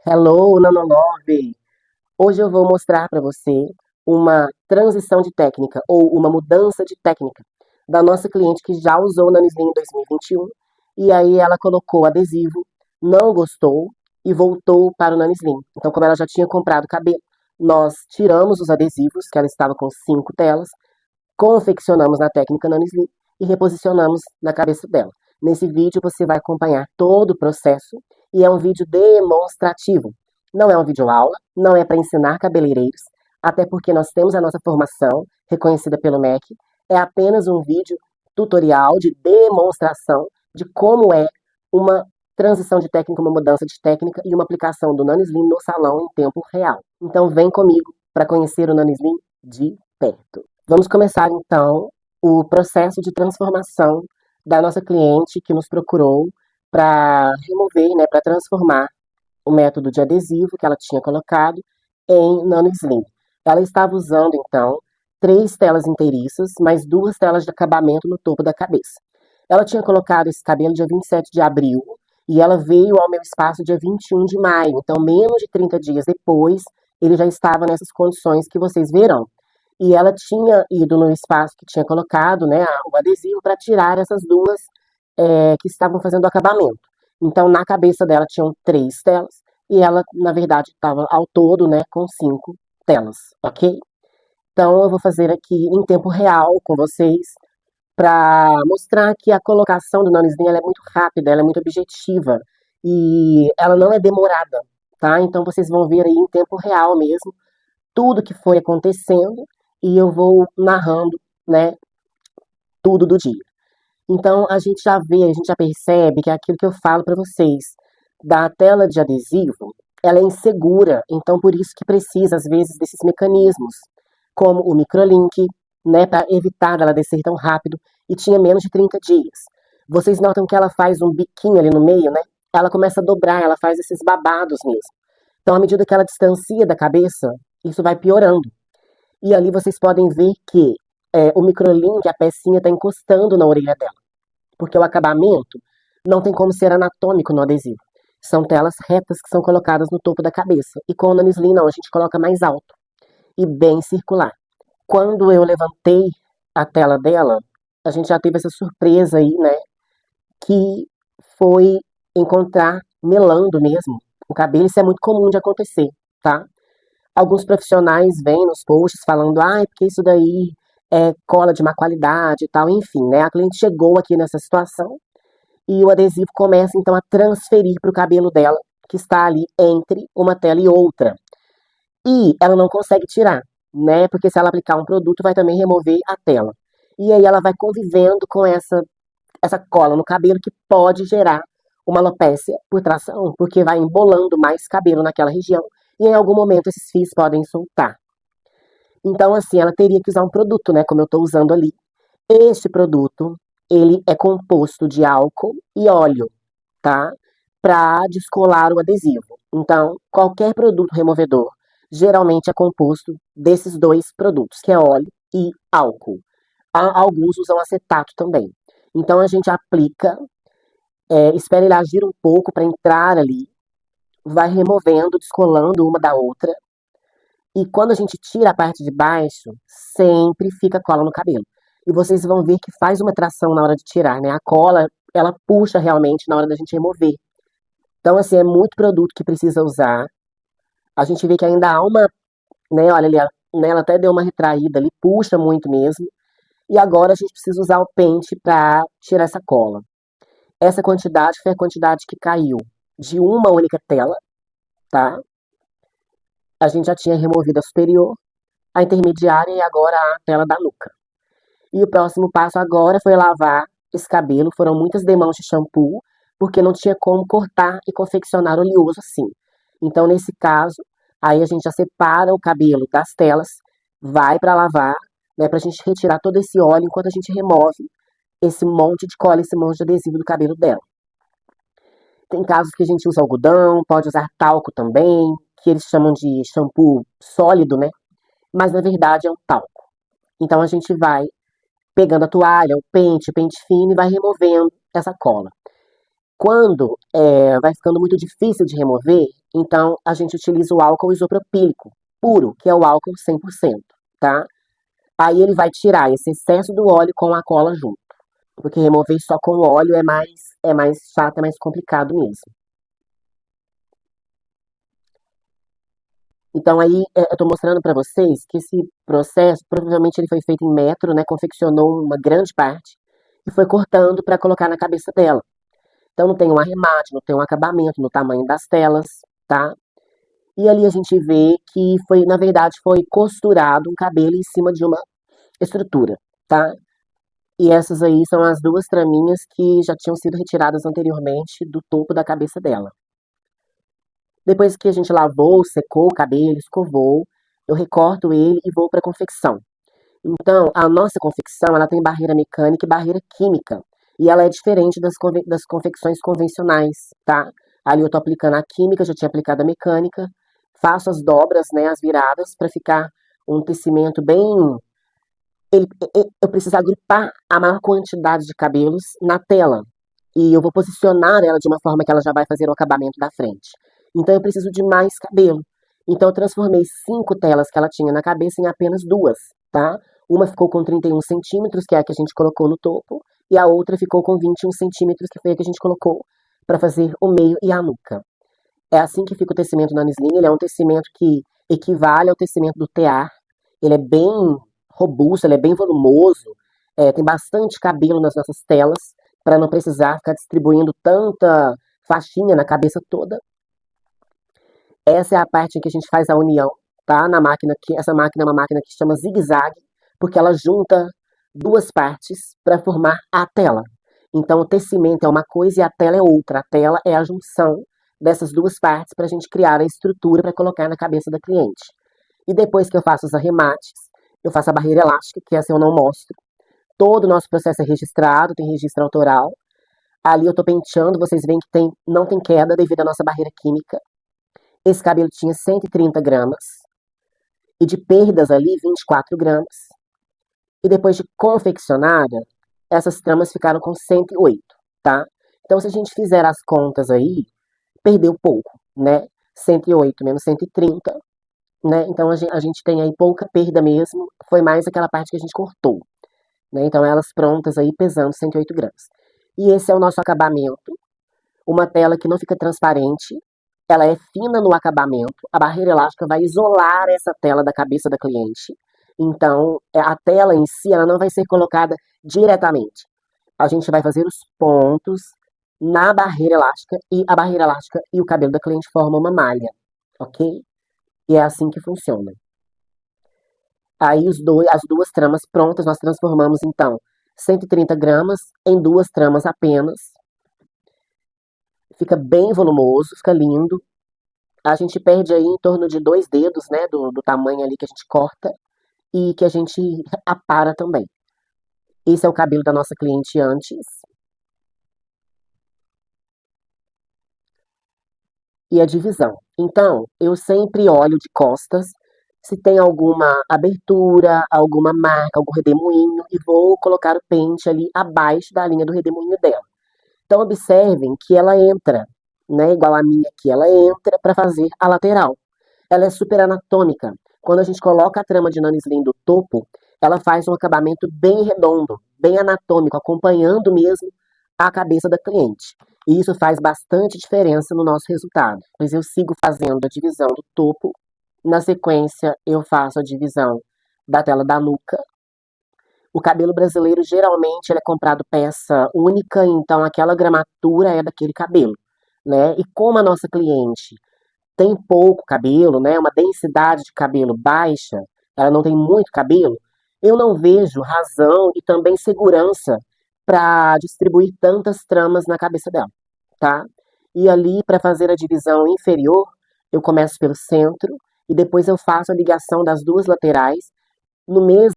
Hello, Nanolove! Hoje eu vou mostrar para você uma transição de técnica ou uma mudança de técnica da nossa cliente que já usou o Nanislim em 2021 e aí ela colocou adesivo, não gostou e voltou para o Nanislim. Então, como ela já tinha comprado cabelo, nós tiramos os adesivos, que ela estava com 5 telas, confeccionamos na técnica Nanislim e reposicionamos na cabeça dela. Nesse vídeo você vai acompanhar todo o processo e é um vídeo demonstrativo. Não é um vídeo aula, não é para ensinar cabeleireiros, até porque nós temos a nossa formação reconhecida pelo MEC. É apenas um vídeo tutorial de demonstração de como é uma transição de técnica, uma mudança de técnica e uma aplicação do Nanislim no salão em tempo real. Então vem comigo para conhecer o Nanislim de perto. Vamos começar então o processo de transformação da nossa cliente que nos procurou para remover, né, para transformar o método de adesivo que ela tinha colocado em nano slim. Ela estava usando então 3 telas inteiriças, mais 2 telas de acabamento no topo da cabeça. Ela tinha colocado esse cabelo dia 27 de abril e ela veio ao meu espaço dia 21 de maio. Então, menos de 30 dias depois, ele já estava nessas condições que vocês verão. E ela tinha ido no espaço que tinha colocado, né, o adesivo para tirar essas duas que estavam fazendo o acabamento. Então, na cabeça dela tinham 3 telas e ela, na verdade, estava ao todo, né, com 5 telas, ok? Então, eu vou fazer aqui em tempo real com vocês para mostrar que a colocação do narizinho ela é muito rápida, ela é muito objetiva e ela não é demorada, tá? Então, vocês vão ver aí em tempo real mesmo tudo que foi acontecendo e eu vou narrando, né, tudo do dia. Então a gente já vê, a gente já percebe que é aquilo que eu falo para vocês, da tela de adesivo, ela é insegura, então por isso que precisa às vezes desses mecanismos, como o microlink, né, para evitar ela descer tão rápido e tinha menos de 30 dias. Vocês notam que ela faz um biquinho ali no meio, né? Ela começa a dobrar, ela faz esses babados mesmo. Então, à medida que ela distancia da cabeça, isso vai piorando. E ali vocês podem ver que o microlink, a pecinha, está encostando na orelha dela, porque o acabamento não tem como ser anatômico no adesivo. São telas retas que são colocadas no topo da cabeça. E com o Nanislim não, a gente coloca mais alto e bem circular. Quando eu levantei a tela dela, a gente já teve essa surpresa aí, né? Que foi encontrar melando mesmo o cabelo. Isso é muito comum de acontecer, tá? Alguns profissionais vêm nos posts falando, porque isso daí é cola de má qualidade e tal, enfim, né? A cliente chegou aqui nessa situação e o adesivo começa então a transferir para o cabelo dela, que está ali entre uma tela e outra. E ela não consegue tirar, né? Porque se ela aplicar um produto, vai também remover a tela. E aí ela vai convivendo com essa cola no cabelo que pode gerar uma alopécia por tração, porque vai embolando mais cabelo naquela região e em algum momento esses fios podem soltar. Então, assim, ela teria que usar um produto, né? Como eu estou usando ali. Este produto, ele é composto de álcool e óleo, tá? Para descolar o adesivo. Então, qualquer produto removedor geralmente é composto desses dois produtos, que é óleo e álcool. Alguns usam acetato também. Então, a gente aplica, espera ele agir um pouco para entrar ali, vai removendo, descolando uma da outra. E quando a gente tira a parte de baixo, sempre fica cola no cabelo. E vocês vão ver que faz uma tração na hora de tirar, né? A cola, ela puxa realmente na hora da gente remover. Então, assim, é muito produto que precisa usar. A gente vê que ainda há uma, né? Olha ali, né, ela até deu uma retraída ali, puxa muito mesmo. E agora a gente precisa usar o pente para tirar essa cola. Essa quantidade foi a quantidade que caiu de uma única tela, tá? A gente já tinha removido a superior, a intermediária e agora a tela da nuca. E o próximo passo agora foi lavar esse cabelo. Foram muitas demãos de shampoo, porque não tinha como cortar e confeccionar oleoso assim. Então, nesse caso, aí a gente já separa o cabelo das telas, vai para lavar, né, para a gente retirar todo esse óleo enquanto a gente remove esse monte de cola, esse monte de adesivo do cabelo dela. Tem casos que a gente usa algodão, pode usar talco também, que eles chamam de shampoo sólido, né? Mas na verdade é um talco. Então a gente vai pegando a toalha, o pente fino e vai removendo essa cola. Quando vai ficando muito difícil de remover, então a gente utiliza o álcool isopropílico puro, que é o álcool 100%, tá? Aí ele vai tirar esse excesso do óleo com a cola junto, porque remover só com o óleo é mais chato, é mais complicado mesmo. Então aí eu estou mostrando para vocês que esse processo, provavelmente ele foi feito em metro, né? Confeccionou uma grande parte e foi cortando para colocar na cabeça dela. Então não tem um arremate, não tem um acabamento no tamanho das telas, tá? E ali a gente vê que foi, na verdade, foi costurado um cabelo em cima de uma estrutura, tá? E essas aí são as duas traminhas que já tinham sido retiradas anteriormente do topo da cabeça dela. Depois que a gente lavou, secou o cabelo, escovou, eu recorto ele e vou para a confecção. Então, a nossa confecção, ela tem barreira mecânica e barreira química. E ela é diferente das confecções convencionais, tá? Ali eu tô aplicando a química, já tinha aplicado a mecânica. Faço as dobras, né, as viradas, para ficar um tecimento bem... eu preciso agrupar a maior quantidade de cabelos na tela. E eu vou posicionar ela de uma forma que ela já vai fazer o acabamento da frente. Então eu preciso de mais cabelo. Então eu transformei 5 telas que ela tinha na cabeça em apenas duas, tá? Uma ficou com 31 centímetros, que é a que a gente colocou no topo, e a outra ficou com 21 centímetros, que foi a que a gente colocou para fazer o meio e a nuca. É assim que fica o tecimento na Nisling. Ele é um tecimento que equivale ao tecimento do tear. Ele é bem robusto, ele é bem volumoso, tem bastante cabelo nas nossas telas, para não precisar ficar distribuindo tanta faixinha na cabeça toda. Essa é a parte em que a gente faz a união, tá? Na máquina que essa máquina é uma máquina que se chama zigue-zague, porque ela junta duas partes para formar a tela. Então o tecimento é uma coisa e a tela é outra. A tela é a junção dessas duas partes para a gente criar a estrutura para colocar na cabeça da cliente. E depois que eu faço os arremates, eu faço a barreira elástica, que essa eu não mostro. Todo o nosso processo é registrado, tem registro autoral. Ali eu estou penteando, vocês veem que não tem queda devido à nossa barreira química. Esse cabelo tinha 130 gramas. E de perdas ali, 24 gramas. E depois de confeccionada, essas tramas ficaram com 108, tá? Então, se a gente fizer as contas aí, perdeu pouco, né? 108 menos 130, né? Então, a gente tem aí pouca perda mesmo. Foi mais aquela parte que a gente cortou, né? Então, elas prontas aí pesando 108 gramas. E esse é o nosso acabamento. Uma tela que não fica transparente, ela é fina no acabamento, a barreira elástica vai isolar essa tela da cabeça da cliente. Então, a tela em si, ela não vai ser colocada diretamente. A gente vai fazer os pontos na barreira elástica e a barreira elástica e o cabelo da cliente formam uma malha, ok? E é assim que funciona. Aí as duas tramas prontas, nós transformamos então 130 gramas em duas tramas apenas. Fica bem volumoso, fica lindo. A gente perde aí em torno de 2 dedos, né, do tamanho ali que a gente corta e que a gente apara também. Esse é o cabelo da nossa cliente antes e a divisão. Então, eu sempre olho de costas se tem alguma abertura, alguma marca, algum redemoinho e vou colocar o pente ali abaixo da linha do redemoinho dela. Então, observem que ela entra, né, igual a minha aqui, ela entra para fazer a lateral. Ela é super anatômica. Quando a gente coloca a trama de nanislim do topo, ela faz um acabamento bem redondo, bem anatômico, acompanhando mesmo a cabeça da cliente. E isso faz bastante diferença no nosso resultado. Pois eu sigo fazendo a divisão do topo, na sequência eu faço a divisão da tela da nuca. O cabelo brasileiro geralmente ele é comprado peça única, então aquela gramatura é daquele cabelo, né? E como a nossa cliente tem pouco cabelo, né, uma densidade de cabelo baixa, ela não tem muito cabelo, eu não vejo razão e também segurança para distribuir tantas tramas na cabeça dela, tá? E ali, para fazer a divisão inferior, eu começo pelo centro e depois eu faço a ligação das duas laterais no mesmo,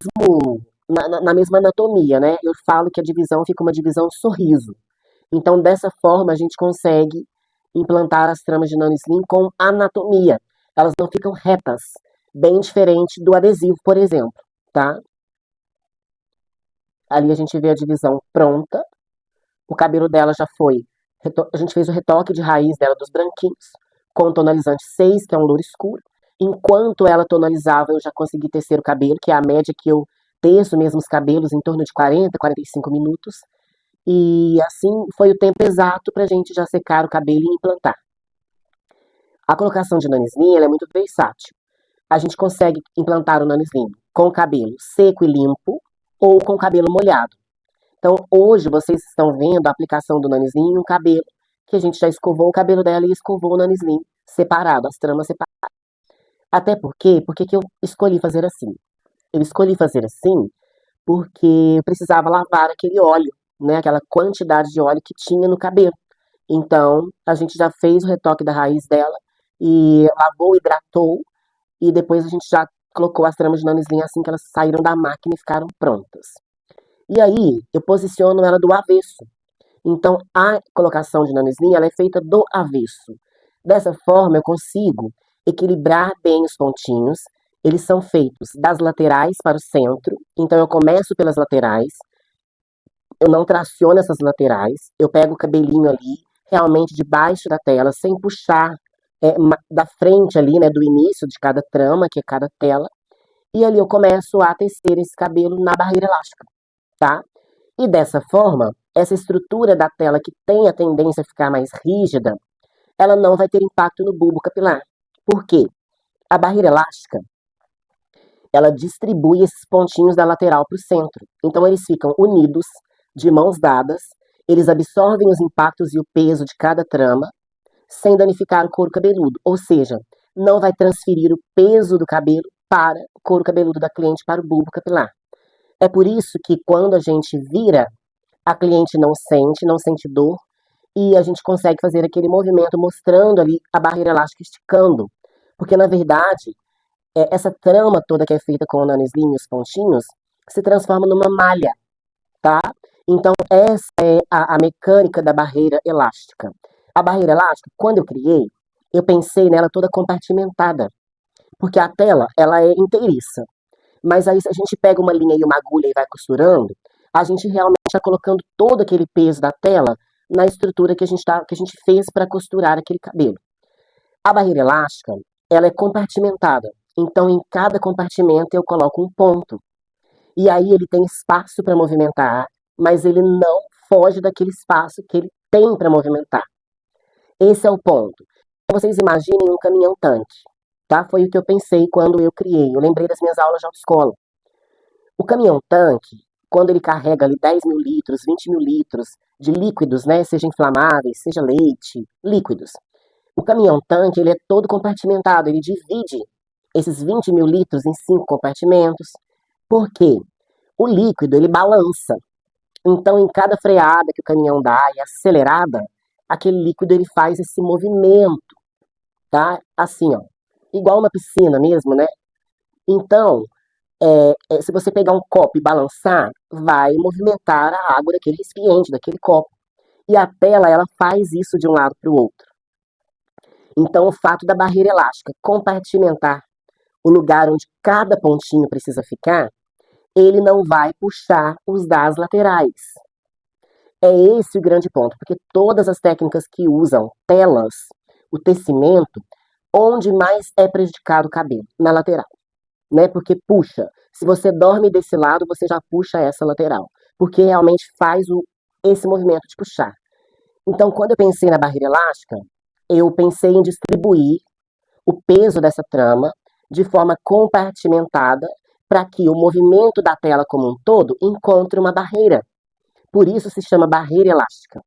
na mesma anatomia, né? Eu falo que a divisão fica uma divisão sorriso. Então, dessa forma, a gente consegue implantar as tramas de nanoslim com anatomia. Elas não ficam retas, bem diferente do adesivo, por exemplo, tá? Ali a gente vê a divisão pronta. O cabelo dela já foi A gente fez o retoque de raiz dela dos branquinhos, com o tonalizante 6, que é um louro escuro. Enquanto ela tonalizava, eu já consegui tecer o cabelo, que é a média que eu teço mesmo os cabelos em torno de 40, 45 minutos. E assim foi o tempo exato para a gente já secar o cabelo e implantar. A colocação de nanislim ela é muito versátil. A gente consegue implantar o nanislim com o cabelo seco e limpo ou com o cabelo molhado. Então, hoje vocês estão vendo a aplicação do nanislim em um cabelo que a gente já escovou o cabelo dela e escovou o nanislim separado, as tramas separadas. Até porque, por que eu escolhi fazer assim? Eu escolhi fazer assim porque eu precisava lavar aquele óleo, né, aquela quantidade de óleo que tinha no cabelo. Então, a gente já fez o retoque da raiz dela e lavou, hidratou e depois a gente já colocou as tramas de nanislim assim que elas saíram da máquina e ficaram prontas. E aí, eu posiciono ela do avesso. Então, a colocação de nanislim ela é feita do avesso. Dessa forma, eu consigo equilibrar bem os pontinhos. Eles são feitos das laterais para o centro. Então, eu começo pelas laterais. Eu não traciono essas laterais. Eu pego o cabelinho ali, realmente debaixo da tela, sem puxar da frente ali, né, do início de cada trama, que é cada tela. E ali eu começo a tecer esse cabelo na barreira elástica, tá? E dessa forma, essa estrutura da tela que tem a tendência a ficar mais rígida, ela não vai ter impacto no bulbo capilar. Por quê? A barreira elástica, ela distribui esses pontinhos da lateral para o centro. Então eles ficam unidos, de mãos dadas, eles absorvem os impactos e o peso de cada trama, sem danificar o couro cabeludo. Ou seja, não vai transferir o peso do cabelo para o couro cabeludo da cliente, para o bulbo capilar. É por isso que quando a gente vira, a cliente não sente dor, e a gente consegue fazer aquele movimento mostrando ali a barreira elástica esticando. Porque, na verdade, essa trama toda que é feita com o nanislim e os pontinhos se transforma numa malha, tá? Então, essa é a mecânica da barreira elástica. A barreira elástica, quando eu criei, eu pensei nela toda compartimentada, porque a tela, ela é inteiriça. Mas aí, se a gente pega uma linha e uma agulha e vai costurando, a gente realmente está colocando todo aquele peso da tela na estrutura que a gente fez para costurar aquele cabelo. A barreira elástica, ela é compartimentada. Então, em cada compartimento eu coloco um ponto. E aí ele tem espaço para movimentar, mas ele não foge daquele espaço que ele tem para movimentar. Esse é o ponto. Vocês imaginem um caminhão-tanque, tá? Foi o que eu pensei quando eu criei. Eu lembrei das minhas aulas de autoescola. O caminhão-tanque, quando ele carrega ali 10 mil litros, 20 mil litros de líquidos, né? Seja inflamáveis, seja leite, líquidos. O caminhão-tanque, ele é todo compartimentado, ele divide esses 20 mil litros em 5 compartimentos. Por quê? O líquido, ele balança. Então, em cada freada que o caminhão dá e acelerada, aquele líquido ele faz esse movimento, tá? Assim, ó, igual uma piscina mesmo, né? Então, se você pegar um copo e balançar, vai movimentar a água daquele recipiente, daquele copo. E a tela, ela faz isso de um lado para o outro. Então, o fato da barreira elástica compartimentar o lugar onde cada pontinho precisa ficar, ele não vai puxar os das laterais. É esse o grande ponto, porque todas as técnicas que usam telas, o tecimento, onde mais é prejudicado o cabelo? Na lateral, né? Porque puxa. Se você dorme desse lado, você já puxa essa lateral, porque realmente faz esse movimento de puxar. Então, quando eu pensei na barreira elástica, eu pensei em distribuir o peso dessa trama de forma compartimentada para que o movimento da tela como um todo encontre uma barreira. Por isso se chama barreira elástica.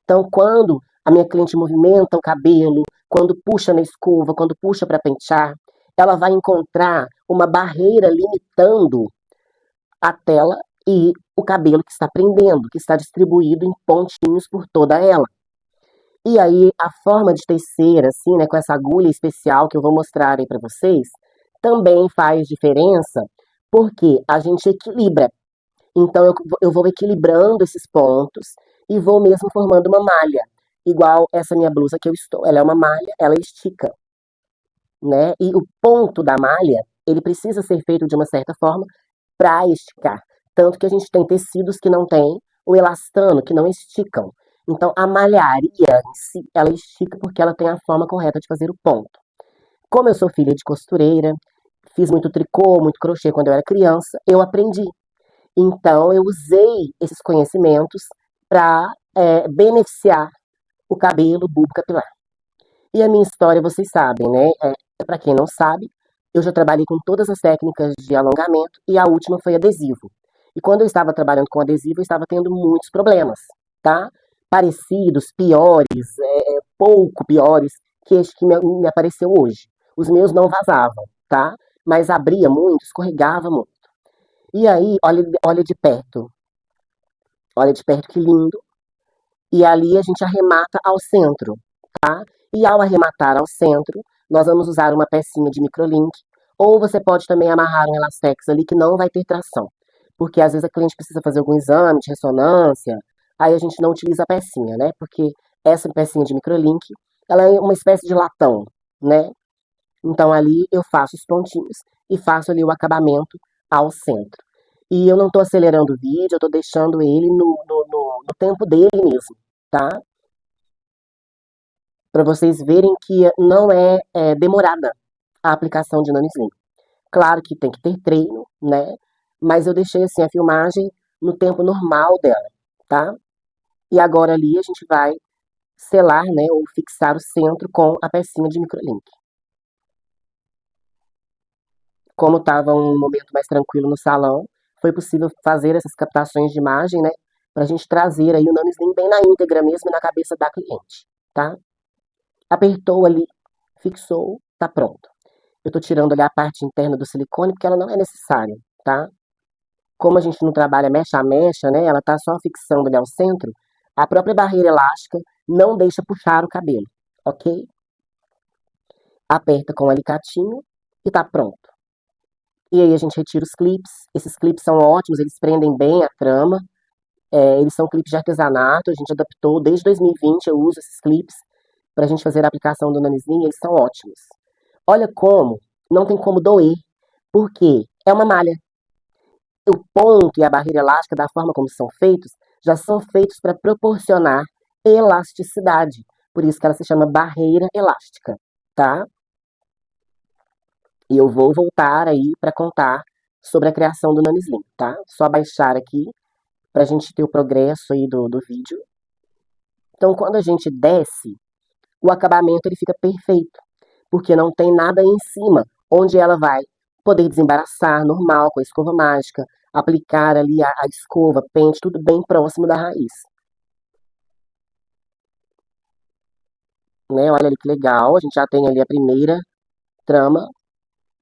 Então, quando a minha cliente movimenta o cabelo, quando puxa na escova, quando puxa para pentear, ela vai encontrar uma barreira limitando a tela e o cabelo que está prendendo, que está distribuído em pontinhos por toda ela. E aí, a forma de tecer, assim, né, com essa agulha especial que eu vou mostrar aí para vocês, também faz diferença, porque a gente equilibra. Então, eu vou equilibrando esses pontos e vou mesmo formando uma malha. Igual essa minha blusa que eu estou. Ela é uma malha, ela estica, né? E o ponto da malha, ele precisa ser feito de uma certa forma para esticar. Tanto que a gente tem tecidos que não têm o elastano, que não esticam. Então, a malharia em si, ela estica porque ela tem a forma correta de fazer o ponto. Como eu sou filha de costureira, fiz muito tricô, muito crochê quando eu era criança, eu aprendi. Então, eu usei esses conhecimentos para beneficiar o cabelo bulbo capilar. E a minha história, vocês sabem, né? Para quem não sabe, eu já trabalhei com todas as técnicas de alongamento e a última foi adesivo. E quando eu estava trabalhando com adesivo, eu estava tendo muitos problemas, tá? Parecidos, piores, pouco piores que este que me apareceu hoje. Os meus não vazavam, tá? Mas abria muito, escorregava muito. E aí, olha de perto que lindo. E ali a gente arremata ao centro, tá? E ao arrematar ao centro, nós vamos usar uma pecinha de microlink, ou você pode também amarrar um elastex ali que não vai ter tração, porque às vezes a cliente precisa fazer algum exame de ressonância, aí a gente não utiliza a pecinha, né? Porque essa pecinha de microlink, ela é uma espécie de latão, né? Então ali eu faço os pontinhos e faço ali o acabamento ao centro. E eu não estou acelerando o vídeo, eu estou deixando ele no tempo dele mesmo, tá? Para vocês verem que não é demorada a aplicação de nanoslim. Claro que tem que ter treino, né? Mas eu deixei assim a filmagem no tempo normal dela, tá? E agora ali a gente vai selar, né, ou fixar o centro com a pecinha de microlink. Como estava um momento mais tranquilo no salão, foi possível fazer essas captações de imagem, né, para a gente trazer aí o nanoslim bem na íntegra mesmo e na cabeça da cliente, tá? Apertou ali, fixou, tá pronto. Eu tô tirando ali a parte interna do silicone porque ela não é necessária, tá? Como a gente não trabalha mecha a mecha, né, ela tá só fixando ali ao centro, a própria barreira elástica não deixa puxar o cabelo, ok? Aperta com o alicatinho e tá pronto. E aí a gente retira os clips. Esses clips são ótimos, eles prendem bem a trama. Eles são clipes de artesanato, a gente adaptou desde 2020, eu uso esses clipes para a gente fazer a aplicação do nanislim, eles são ótimos. Olha como, não tem como doer, porque é uma malha. O ponto e a barreira elástica, da forma como são feitos, já são feitos para proporcionar elasticidade. Por isso que ela se chama barreira elástica, tá? E eu vou voltar aí para contar sobre a criação do nanislim, tá? Só baixar aqui para a gente ter o progresso aí do vídeo. Então, quando a gente desce, o acabamento ele fica perfeito, porque não tem nada em cima, onde ela vai poder desembaraçar normal com a escova mágica, aplicar ali a escova, pente, tudo bem próximo da raiz. Né? Olha ali que legal, a gente já tem ali a primeira trama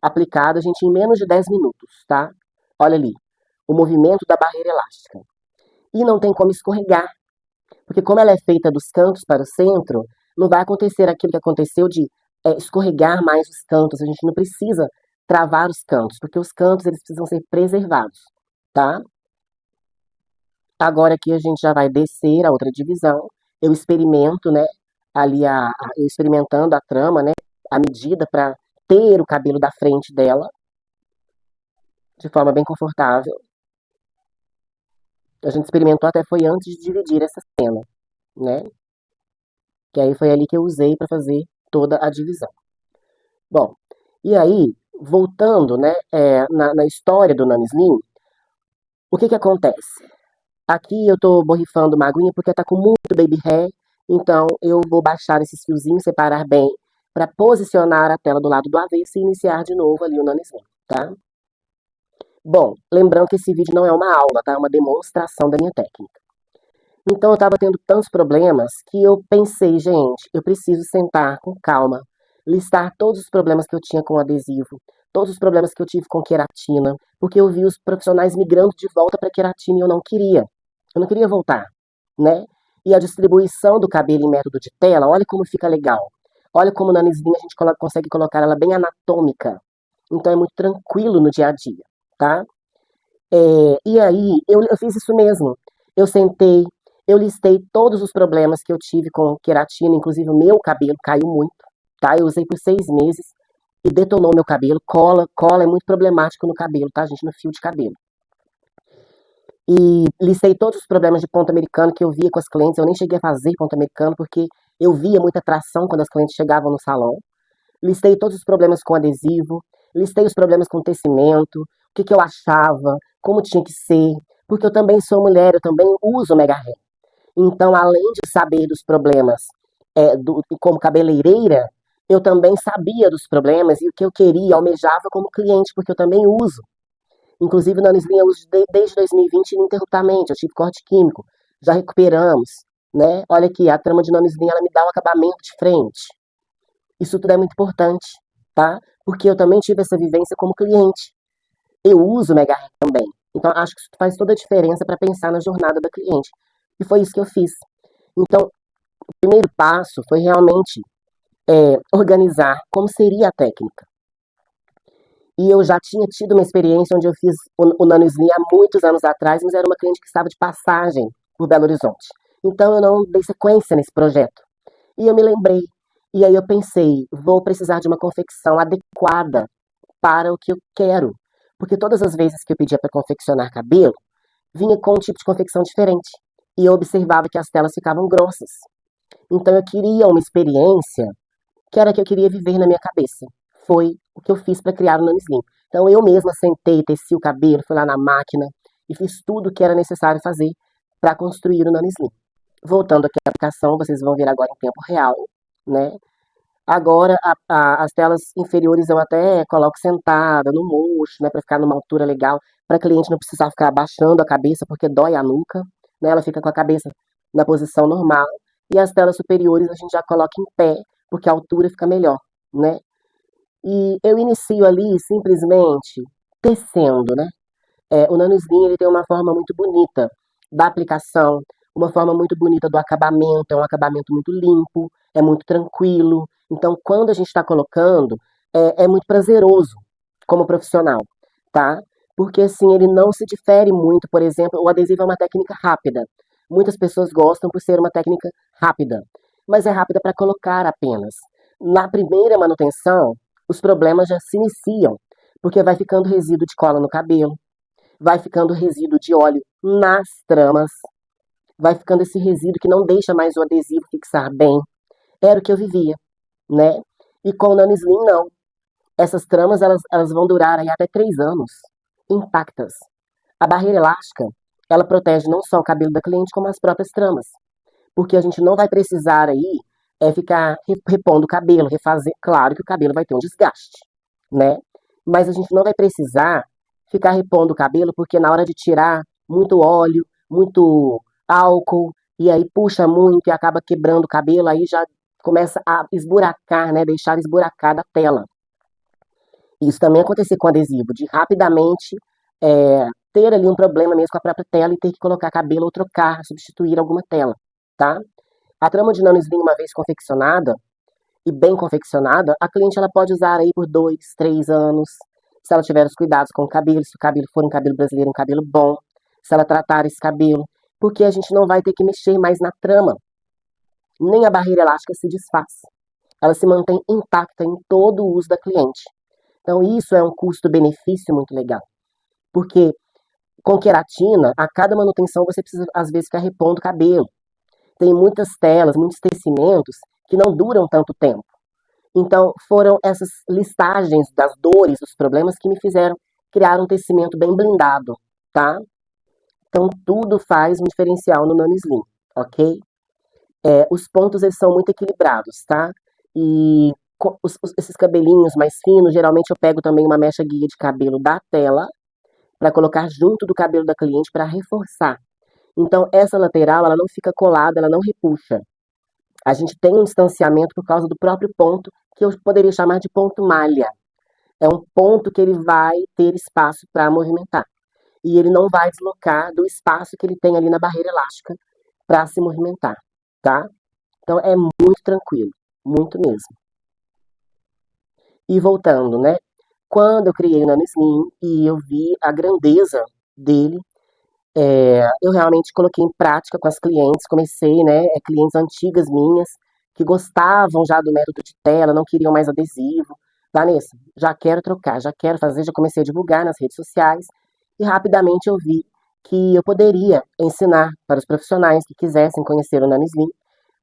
aplicada, a gente em menos de 10 minutos, tá? Olha ali, o movimento da barreira elástica. E não tem como escorregar, porque como ela é feita dos cantos para o centro, não vai acontecer aquilo que aconteceu de escorregar mais os cantos. A gente não precisa travar os cantos, porque os cantos eles precisam ser preservados, tá? Agora aqui a gente já vai descer a outra divisão. Eu experimento, né? Ali eu experimentando a trama, né? A medida para ter o cabelo da frente dela de forma bem confortável. A gente experimentou até foi antes de dividir essa cena, né? Que aí foi ali que eu usei para fazer toda a divisão. Bom, e aí, voltando, né, na história do nanislim, o que que acontece? Aqui eu tô borrifando uma aguinha porque tá com muito baby hair, então eu vou baixar esses fiozinhos, separar bem, para posicionar a tela do lado do avesso e iniciar de novo ali o nanislim, tá? Bom, lembrando que esse vídeo não é uma aula, tá? É uma demonstração da minha técnica. Então eu estava tendo tantos problemas que eu pensei, gente, eu preciso sentar com calma, listar todos os problemas que eu tinha com o adesivo, todos os problemas que eu tive com queratina, porque eu vi os profissionais migrando de volta para queratina e eu não queria. Eu não queria voltar, né? E a distribuição do cabelo em método de tela, olha como fica legal. Olha como na Nisbin a gente consegue colocar ela bem anatômica. Então é muito tranquilo no dia a dia, tá? E aí, eu fiz isso mesmo. Eu sentei, eu listei todos os problemas que eu tive com queratina, inclusive o meu cabelo caiu muito, tá? Eu usei por 6 meses e detonou meu cabelo. Cola é muito problemático no cabelo, tá, gente? No fio de cabelo. e listei todos os problemas de ponto americano que eu via com as clientes. Eu nem cheguei a fazer ponto americano porque eu via muita atração quando as clientes chegavam no salão. Listei todos os problemas com adesivo, listei os problemas com tecimento, o que, que eu achava, como tinha que ser, porque eu também sou mulher, eu também uso mega hair. Então, além de saber dos problemas como cabeleireira, eu também sabia dos problemas e o que eu queria, almejava como cliente, porque eu também uso. Inclusive, na Anislinha eu uso desde 2020 ininterruptamente. Eu tive corte químico, já recuperamos, né? Olha aqui, a trama de Nanislinha, ela me dá um acabamento de frente. Isso tudo é muito importante, tá? Porque eu também tive essa vivência como cliente. Eu uso Mega Hair também. Então, acho que isso faz toda a diferença para pensar na jornada da cliente. E foi isso que eu fiz. Então, o primeiro passo foi realmente organizar como seria a técnica. E eu já tinha tido uma experiência onde eu fiz o Nano Slim há muitos anos atrás, mas era uma cliente que estava de passagem por Belo Horizonte. Então eu não dei sequência nesse projeto. E eu me lembrei. E aí eu pensei, vou precisar de uma confecção adequada para o que eu quero. Porque todas as vezes que eu pedia para confeccionar cabelo, vinha com um tipo de confecção diferente. E eu observava que as telas ficavam grossas. Então eu queria uma experiência que era a que eu queria viver na minha cabeça. Foi o que eu fiz para criar o Nano Slim. Então eu mesma sentei, teci o cabelo, fui lá na máquina e fiz tudo o que era necessário fazer para construir o Nano Slim. Voltando aqui à aplicação, vocês vão ver agora em tempo real, né? Agora as telas inferiores eu até coloco sentada no mocho, né, para ficar numa altura legal, para a cliente não precisar ficar abaixando a cabeça porque dói a nuca, né? Ela fica com a cabeça na posição normal. E as telas superiores a gente já coloca em pé, porque a altura fica melhor, né? E eu inicio ali simplesmente tecendo, né? O Nano Slim ele tem uma forma muito bonita da aplicação, uma forma muito bonita do acabamento, é um acabamento muito limpo, é muito tranquilo. Então, quando a gente está colocando, é muito prazeroso como profissional, tá? Porque assim, ele não se difere muito, por exemplo, o adesivo é uma técnica rápida. Muitas pessoas gostam por ser uma técnica rápida, mas é rápida para colocar apenas. Na primeira manutenção, os problemas já se iniciam, porque vai ficando resíduo de cola no cabelo, vai ficando resíduo de óleo nas tramas, vai ficando esse resíduo que não deixa mais o adesivo fixar bem. Era o que eu vivia, né? E com o Nano Slim, não. Essas tramas, elas vão durar aí até 3 anos, intactas. A barreira elástica, ela protege não só o cabelo da cliente, como as próprias tramas. Porque a gente não vai precisar aí ficar repondo o cabelo, refazer. Claro que o cabelo vai ter um desgaste, né? Mas a gente não vai precisar ficar repondo o cabelo, porque na hora de tirar, muito óleo, muito álcool, e aí puxa muito e acaba quebrando o cabelo, aí já começa a esburacar, né? Deixar esburacada a tela. Isso também acontecer com adesivo, de rapidamente ter ali um problema mesmo com a própria tela e ter que colocar cabelo ou trocar, substituir alguma tela, tá? A trama de Nano Slim, uma vez confeccionada e bem confeccionada, a cliente ela pode usar aí por 2, 3 anos, se ela tiver os cuidados com o cabelo, se o cabelo for um cabelo brasileiro, um cabelo bom, se ela tratar esse cabelo, porque a gente não vai ter que mexer mais na trama, nem a barreira elástica se desfaz. Ela se mantém intacta em todo o uso da cliente. Então isso é um custo-benefício muito legal, porque com queratina, a cada manutenção você precisa às vezes ficar repondo o cabelo. Tem muitas telas, muitos tecimentos que não duram tanto tempo. Então, foram essas listagens das dores, dos problemas que me fizeram criar um tecimento bem blindado, tá? Então, tudo faz um diferencial no Nano Slim, ok? Os pontos, eles são muito equilibrados, tá? E esses cabelinhos mais finos, geralmente eu pego também uma mecha guia de cabelo da tela para colocar junto do cabelo da cliente para reforçar. Então, essa lateral, ela não fica colada, ela não repuxa. A gente tem um distanciamento por causa do próprio ponto, que eu poderia chamar de ponto malha. É um ponto que ele vai ter espaço para movimentar. E ele não vai deslocar do espaço que ele tem ali na barreira elástica para se movimentar, tá? Então é muito tranquilo, muito mesmo. E voltando, né? Quando eu criei o Nano Slim e eu vi a grandeza dele, eu realmente coloquei em prática com as clientes, comecei, né, clientes antigas minhas, que gostavam já do método de tela, não queriam mais adesivo. Vanessa, já quero trocar, já quero fazer, já comecei a divulgar nas redes sociais, e rapidamente eu vi que eu poderia ensinar para os profissionais que quisessem conhecer o Nanislim,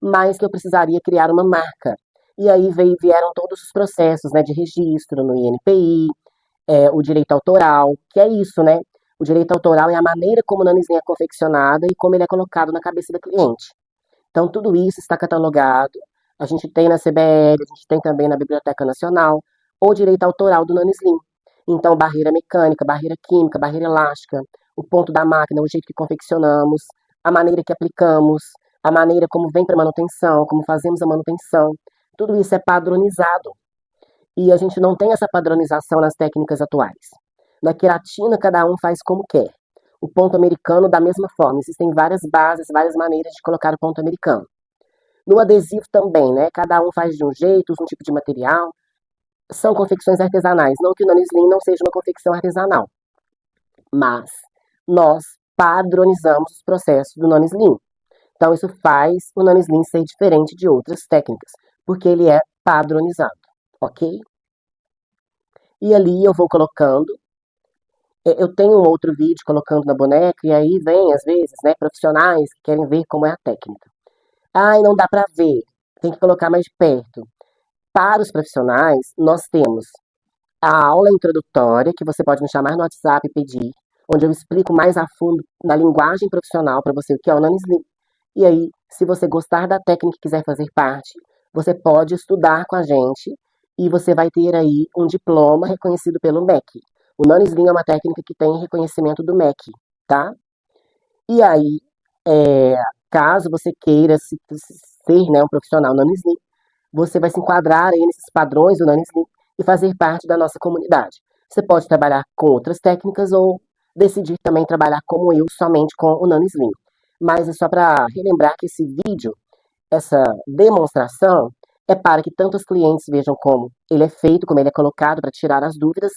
mas que eu precisaria criar uma marca. E aí vieram todos os processos, né, de registro no INPI, o direito autoral, que é isso, né? O direito autoral é a maneira como o Nanislim é confeccionado e como ele é colocado na cabeça do cliente. Então, tudo isso está catalogado. A gente tem na CBL, a gente tem também na Biblioteca Nacional, o direito autoral do Nanislim. Então, barreira mecânica, barreira química, barreira elástica, o ponto da máquina, o jeito que confeccionamos, a maneira que aplicamos, a maneira como vem para manutenção, como fazemos a manutenção. Tudo isso é padronizado. E a gente não tem essa padronização nas técnicas atuais. Na queratina, cada um faz como quer. O ponto americano, da mesma forma. Existem várias bases, várias maneiras de colocar o ponto americano. No adesivo também, né? Cada um faz de um jeito, usa um tipo de material. São confecções artesanais. Não que o Nanislim não seja uma confecção artesanal. Mas nós padronizamos os processos do Nanislim. Então isso faz o Nanislim ser diferente de outras técnicas, porque ele é padronizado, ok? E ali eu vou colocando. Eu tenho um outro vídeo colocando na boneca, e aí vem, às vezes, né, profissionais que querem ver como é a técnica. Ai, não dá para ver, tem que colocar mais de perto. Para os profissionais, nós temos a aula introdutória, que você pode me chamar no WhatsApp e pedir, onde eu explico mais a fundo na linguagem profissional para você o que é o Nanislim. E aí, se você gostar da técnica e quiser fazer parte, você pode estudar com a gente e você vai ter aí um diploma reconhecido pelo MEC. O Nanislim é uma técnica que tem reconhecimento do MEC, tá? E aí, é, caso você queira ser, né, um profissional Nanislim, você vai se enquadrar aí nesses padrões do Nanislim e fazer parte da nossa comunidade. Você pode trabalhar com outras técnicas ou decidir também trabalhar como eu, somente com o Nanislim. Mas é só para relembrar que esse vídeo, essa demonstração, é para que tanto os clientes vejam como ele é feito, como ele é colocado para tirar as dúvidas,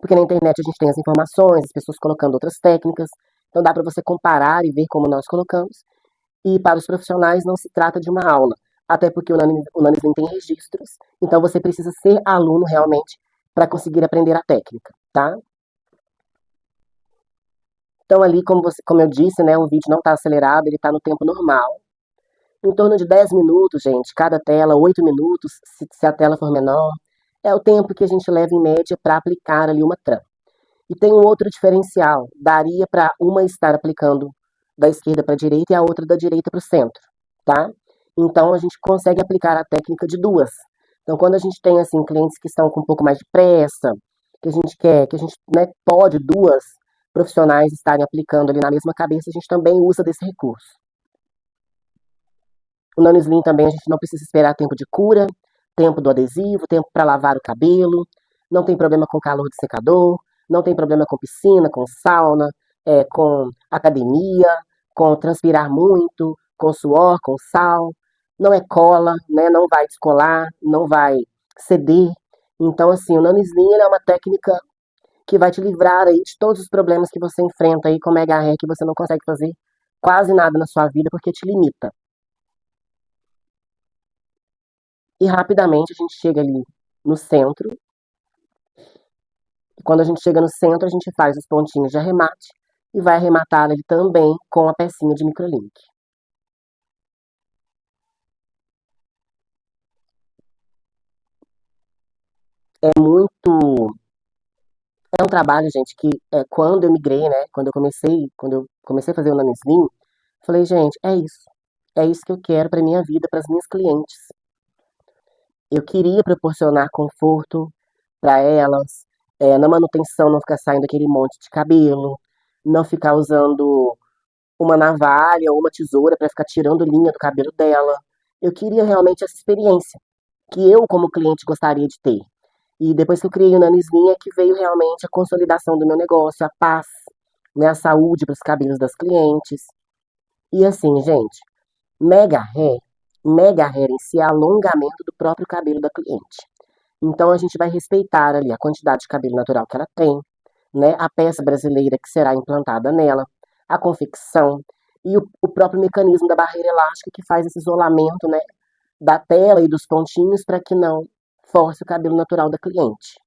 porque na internet a gente tem as informações, as pessoas colocando outras técnicas, então dá para você comparar e ver como nós colocamos. E para os profissionais não se trata de uma aula, até porque o Nanislim tem registros, então você precisa ser aluno realmente para conseguir aprender a técnica, tá? Então ali, como eu disse, né, o vídeo não está acelerado, ele está no tempo normal. Em torno de 10 minutos, gente, cada tela, 8 minutos, se a tela for menor, é o tempo que a gente leva em média para aplicar ali uma trama. E tem um outro diferencial, daria para uma estar aplicando da esquerda para a direita e a outra da direita para o centro, tá? Então a gente consegue aplicar a técnica de duas. Então quando a gente tem assim clientes que estão com um pouco mais de pressa, que a gente quer, que a gente, né, pode duas profissionais estarem aplicando ali na mesma cabeça, a gente também usa desse recurso. O Nanislim também a gente não precisa esperar tempo de cura, tempo do adesivo, tempo para lavar o cabelo, não tem problema com calor de secador, não tem problema com piscina, com sauna, com academia, com transpirar muito, com suor, com sal. Não é cola, né? Não vai descolar, não vai ceder. Então, assim, o Nanislim é uma técnica que vai te livrar aí de todos os problemas que você enfrenta aí com mega hair, que você não consegue fazer quase nada na sua vida porque te limita. E rapidamente a gente chega ali no centro. E quando a gente chega no centro, a gente faz os pontinhos de arremate e vai arrematar ele também com a pecinha de microlink. É muito. É um trabalho, gente, que quando eu migrei, né? Quando eu comecei a fazer o Nanislim, falei, gente, é isso. É isso que eu quero para minha vida, para as minhas clientes. Eu queria proporcionar conforto para elas, na manutenção não ficar saindo aquele monte de cabelo, não ficar usando uma navalha ou uma tesoura para ficar tirando linha do cabelo dela. Eu queria realmente essa experiência que eu, como cliente, gostaria de ter. E depois que eu criei o Nanislim, é que veio realmente a consolidação do meu negócio, a paz, né, a saúde para os cabelos das clientes. E assim, gente, mega hair, mega hair em si é alongamento do próprio cabelo da cliente. Então a gente vai respeitar ali a quantidade de cabelo natural que ela tem, né, a peça brasileira que será implantada nela, a confecção e o próprio mecanismo da barreira elástica que faz esse isolamento, né, da tela e dos pontinhos para que não force o cabelo natural da cliente.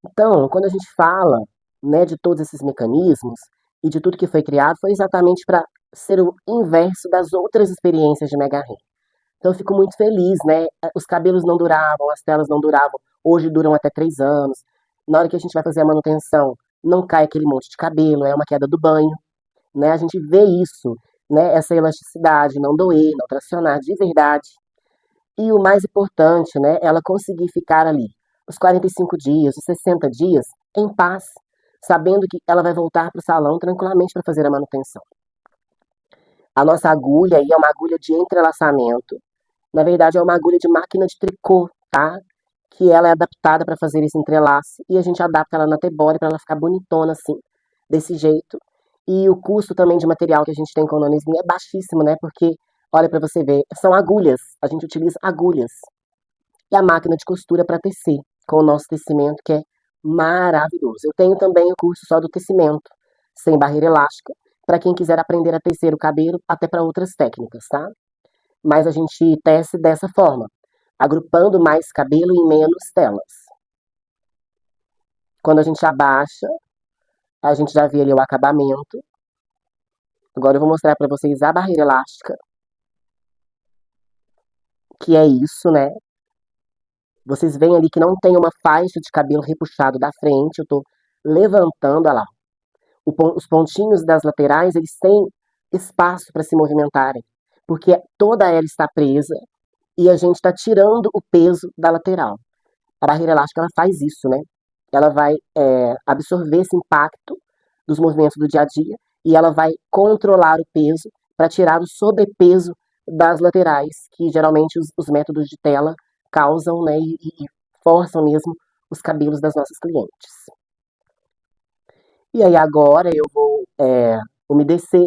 Então, quando a gente fala, né, de todos esses mecanismos, e de tudo que foi criado foi exatamente para ser o inverso das outras experiências de Mega Hair. Então eu fico muito feliz, né? Os cabelos não duravam, as telas não duravam. Hoje duram até 3 anos. Na hora que a gente vai fazer a manutenção, não cai aquele monte de cabelo, é uma queda do banho, né? A gente vê isso, né? Essa elasticidade, não doer, não tracionar de verdade. E o mais importante, né? Ela conseguir ficar ali os 45 dias, os 60 dias, em paz, sabendo que ela vai voltar para o salão tranquilamente para fazer a manutenção. A nossa agulha aí é uma agulha de entrelaçamento. Na verdade, é uma agulha de máquina de tricô, tá? Que ela é adaptada para fazer esse entrelace e a gente adapta ela na T-body para ela ficar bonitona assim, desse jeito. E o custo também de material que a gente tem com o Nonismin é baixíssimo, né? Porque, olha para você ver, são agulhas. A gente utiliza agulhas. E a máquina de costura para tecer, com o nosso tecimento, que é maravilhoso. Eu tenho também o curso só do tecimento, sem barreira elástica, para quem quiser aprender a tecer o cabelo, até para outras técnicas, tá? Mas a gente tece dessa forma, agrupando mais cabelo em menos telas. Quando a gente abaixa, a gente já vê ali o acabamento. Agora eu vou mostrar para vocês a barreira elástica, que é isso, né? Vocês veem ali que não tem uma faixa de cabelo repuxado da frente, eu tô levantando, olha lá. Os pontinhos das laterais, eles têm espaço para se movimentarem, porque toda ela está presa e a gente está tirando o peso da lateral. A barreira elástica ela faz isso, né? Ela vai absorver esse impacto dos movimentos do dia a dia e ela vai controlar o peso para tirar o sobrepeso das laterais, que geralmente os métodos de tela causam, né, e forçam mesmo os cabelos das nossas clientes. E aí agora eu vou umedecer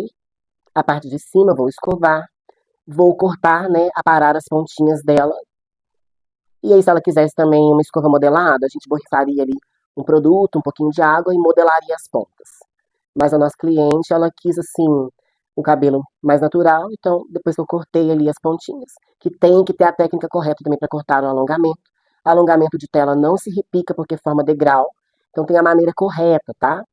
a parte de cima, vou escovar, vou cortar, né, aparar as pontinhas dela. E aí, se ela quisesse também uma escova modelada, a gente borrifaria ali um produto, um pouquinho de água e modelaria as pontas. Mas a nossa cliente, ela quis assim, o cabelo mais natural, então depois que eu cortei ali as pontinhas, que tem que ter a técnica correta também para cortar o alongamento. Alongamento de tela não se repica porque forma degrau, então tem a maneira correta, tá?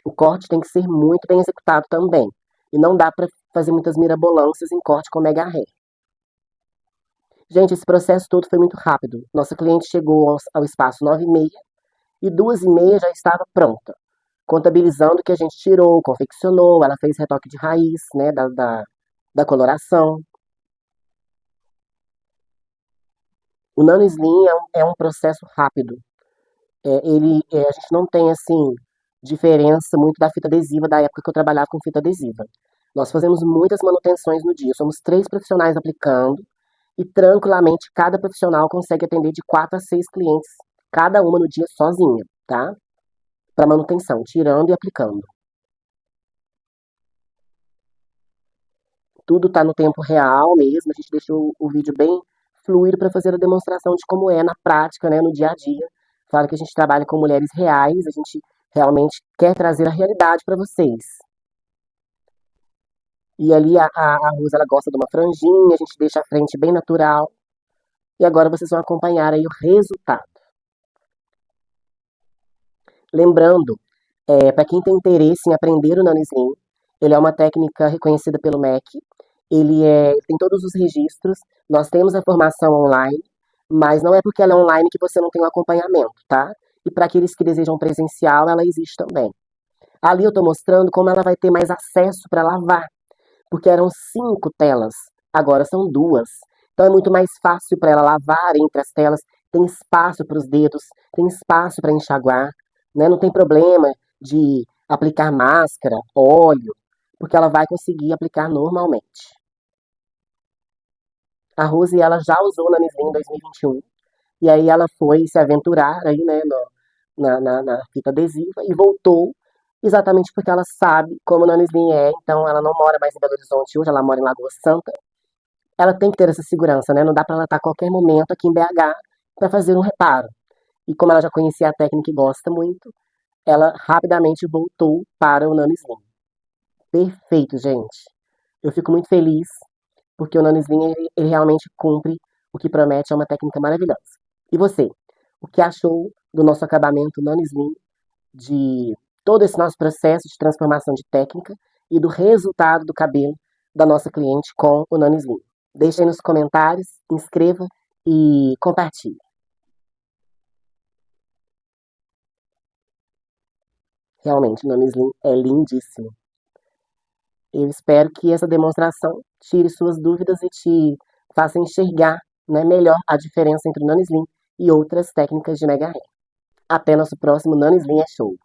O corte tem que ser muito bem executado também. E não dá para fazer muitas mirabolâncias em corte com mega hair. Gente, esse processo todo foi muito rápido. Nossa cliente chegou ao espaço 9h30 e 2h30 já estava pronta. Contabilizando que a gente tirou, confeccionou, ela fez retoque de raiz, né, da coloração. O Nano Slim é um processo rápido. A gente não tem, assim, diferença muito da fita adesiva da época que eu trabalhava com fita adesiva. Nós fazemos muitas manutenções no dia. Somos 3 profissionais aplicando e tranquilamente cada profissional consegue atender de 4 a 6 clientes, cada uma no dia sozinha, tá? Para manutenção, tirando e aplicando. Tudo está no tempo real mesmo, a gente deixou o vídeo bem fluido para fazer a demonstração de como é na prática, né, no dia a dia. Claro que a gente trabalha com mulheres reais, a gente realmente quer trazer a realidade para vocês. E ali a Rosa, ela gosta de uma franjinha, a gente deixa a frente bem natural. E agora vocês vão acompanhar aí o resultado. Lembrando, para quem tem interesse em aprender o Nano Slim, ele é uma técnica reconhecida pelo MEC, ele tem todos os registros, nós temos a formação online, mas não é porque ela é online que você não tem um acompanhamento, tá? E para aqueles que desejam presencial, ela existe também. Ali eu estou mostrando como ela vai ter mais acesso para lavar, porque eram 5 telas, agora são 2. Então é muito mais fácil para ela lavar entre as telas, tem espaço para os dedos, tem espaço para enxaguar, né? Não tem problema de aplicar máscara, óleo, porque ela vai conseguir aplicar normalmente. A Rose, ela já usou na Mislin em 2021, e aí ela foi se aventurar aí, né, na fita adesiva e voltou exatamente porque ela sabe como Nana Slim é, então ela não mora mais em Belo Horizonte hoje, ela mora em Lagoa Santa. Ela tem que ter essa segurança, né? Não dá para ela estar a qualquer momento aqui em BH para fazer um reparo. E como ela já conhecia a técnica e gosta muito, ela rapidamente voltou para o Nano Slim. Perfeito, gente. Eu fico muito feliz porque o Nano Slim ele realmente cumpre o que promete, é uma técnica maravilhosa. E você? O que achou do nosso acabamento Nano Slim de todo esse nosso processo de transformação de técnica e do resultado do cabelo da nossa cliente com o Nano Slim. Deixe aí nos comentários, inscreva e compartilhe. Realmente, o Nano Slim é lindíssimo. Eu espero que essa demonstração tire suas dúvidas e te faça enxergar, né, melhor a diferença entre o Nano Slim e outras técnicas de mega hair. Até nosso próximo Nano Slim é Show!